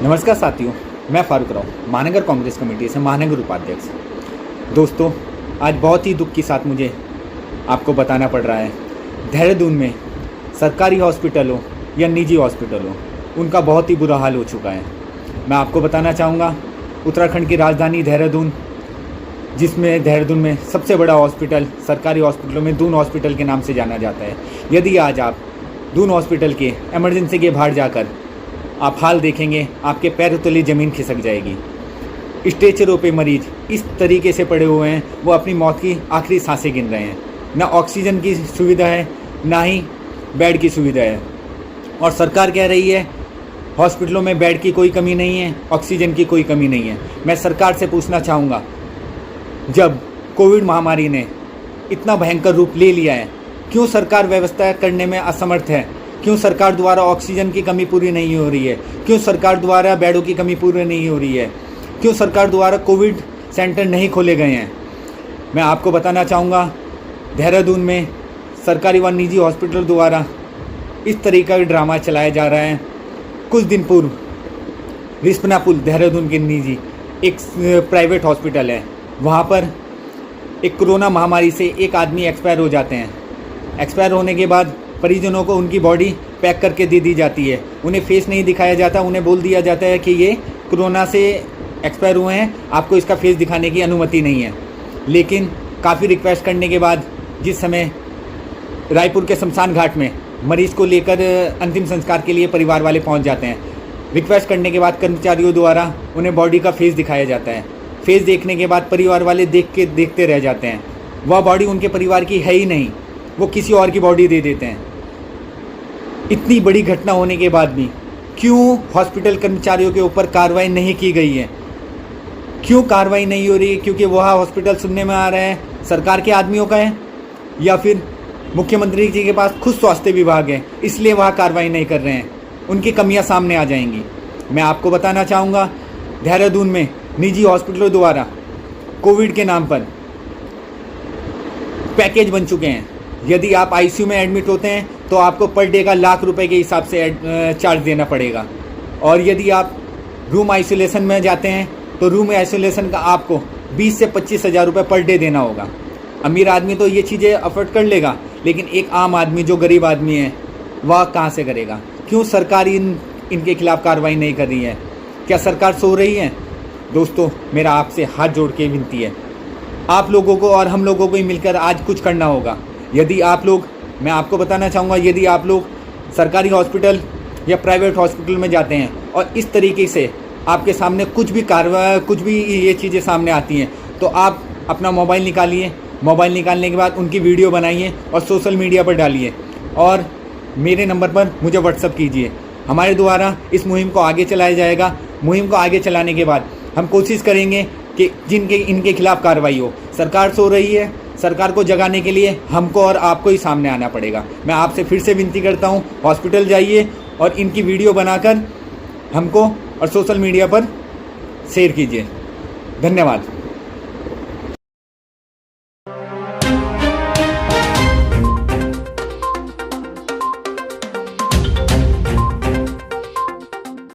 नमस्कार साथियों, मैं फारूक राव, महानगर कांग्रेस कमेटी से महानगर उपाध्यक्ष। दोस्तों, आज बहुत ही दुख के साथ मुझे आपको बताना पड़ रहा है, देहरादून में सरकारी हॉस्पिटल हो या निजी हॉस्पिटल हो, उनका बहुत ही बुरा हाल हो चुका है। मैं आपको बताना चाहूँगा, उत्तराखंड की राजधानी देहरादून, जिसमें देहरादून में सबसे बड़ा हॉस्पिटल सरकारी हॉस्पिटलों में दून हॉस्पिटल के नाम से जाना जाता है। यदि आज आप दून हॉस्पिटल के इमरजेंसी के बाहर जाकर आप हाल देखेंगे, आपके पैरों तले ज़मीन खिसक जाएगी। स्ट्रेचरों पे मरीज इस तरीके से पड़े हुए हैं, वो अपनी मौत की आखिरी सांसें गिन रहे हैं। ना ऑक्सीजन की सुविधा है, ना ही बेड की सुविधा है। और सरकार कह रही है हॉस्पिटलों में बेड की कोई कमी नहीं है, ऑक्सीजन की कोई कमी नहीं है। मैं सरकार से पूछना चाहूँगा, जब कोविड महामारी ने इतना भयंकर रूप ले लिया है, क्यों सरकार व्यवस्था करने में असमर्थ है? क्यों सरकार द्वारा ऑक्सीजन की कमी पूरी नहीं हो रही है? क्यों सरकार द्वारा बेडों की कमी पूरी नहीं हो रही है? क्यों सरकार द्वारा कोविड सेंटर नहीं खोले गए हैं? मैं आपको बताना चाहूँगा, देहरादून में सरकारी व निजी हॉस्पिटल द्वारा इस तरीका का ड्रामा चलाया जा रहा है। कुछ दिन पूर्व रिस्पना पुल, देहरादून के निजी एक प्राइवेट हॉस्पिटल है, वहाँ पर एक कोरोना महामारी से एक आदमी एक्सपायर हो जाते हैं। एक्सपायर होने के बाद परिजनों को उनकी बॉडी पैक करके दे दी जाती है। उन्हें फेस नहीं दिखाया जाता, उन्हें बोल दिया जाता है कि ये कोरोना से एक्सपायर हुए हैं, आपको इसका फेस दिखाने की अनुमति नहीं है। लेकिन काफ़ी रिक्वेस्ट करने के बाद जिस समय रायपुर के शमशान घाट में मरीज को लेकर अंतिम संस्कार के लिए परिवार वाले पहुंच जाते हैं, रिक्वेस्ट करने के बाद कर्मचारियों द्वारा उन्हें बॉडी का फेस दिखाया जाता है। फेस देखने के बाद परिवार वाले देखते रह जाते हैं। वह बॉडी उनके परिवार की है ही नहीं, वो किसी और की बॉडी दे देते हैं। इतनी बड़ी घटना होने के बाद भी क्यों हॉस्पिटल कर्मचारियों के ऊपर कार्रवाई नहीं की गई है? क्यों कार्रवाई नहीं हो रही है? क्योंकि वह हॉस्पिटल सुनने में आ रहा है सरकार के आदमियों का है, या फिर मुख्यमंत्री जी के पास खुद स्वास्थ्य विभाग है, इसलिए वह कार्रवाई नहीं कर रहे हैं? उनकी कमियां सामने आ जाएंगी। मैं आपको बताना चाहूँगा, देहरादून में निजी हॉस्पिटलों द्वारा कोविड के नाम पर पैकेज बन चुके हैं। यदि आप आईसीयू में एडमिट होते हैं तो आपको पर डे का ₹1,00,000 के हिसाब से चार्ज देना पड़ेगा। और यदि आप रूम आइसोलेशन में जाते हैं तो रूम आइसोलेशन का आपको 20 से 25 हज़ार रुपये पर डे देना होगा। अमीर आदमी तो ये चीज़ें अफोर्ड कर लेगा, लेकिन एक आम आदमी जो गरीब आदमी है वह कहाँ से करेगा? क्यों सरकार इनके खिलाफ कार्रवाई नहीं कर रही है? क्या सरकार सो रही है? दोस्तों, मेरा आपसे हाथ जोड़ के विनती है, आप लोगों को और हम लोगों को ही मिलकर आज कुछ करना होगा। यदि आप लोग, मैं आपको बताना चाहूँगा, यदि आप लोग सरकारी हॉस्पिटल या प्राइवेट हॉस्पिटल में जाते हैं और इस तरीके से आपके सामने कुछ भी ये चीज़ें सामने आती हैं, तो आप अपना मोबाइल निकालिए। मोबाइल निकालने के बाद उनकी वीडियो बनाइए और सोशल मीडिया पर डालिए और मेरे नंबर पर मुझे व्हाट्सअप कीजिए। हमारे द्वारा इस मुहिम को आगे चलाया जाएगा। मुहिम को आगे चलाने के बाद हम कोशिश करेंगे कि इनके खिलाफ कार्रवाई हो। सरकार सो रही है, सरकार को जगाने के लिए हमको और आपको ही सामने आना पड़ेगा। मैं आपसे फिर से विनती करता हूँ, हॉस्पिटल जाइए और इनकी वीडियो बनाकर हमको और सोशल मीडिया पर शेयर कीजिए। धन्यवाद।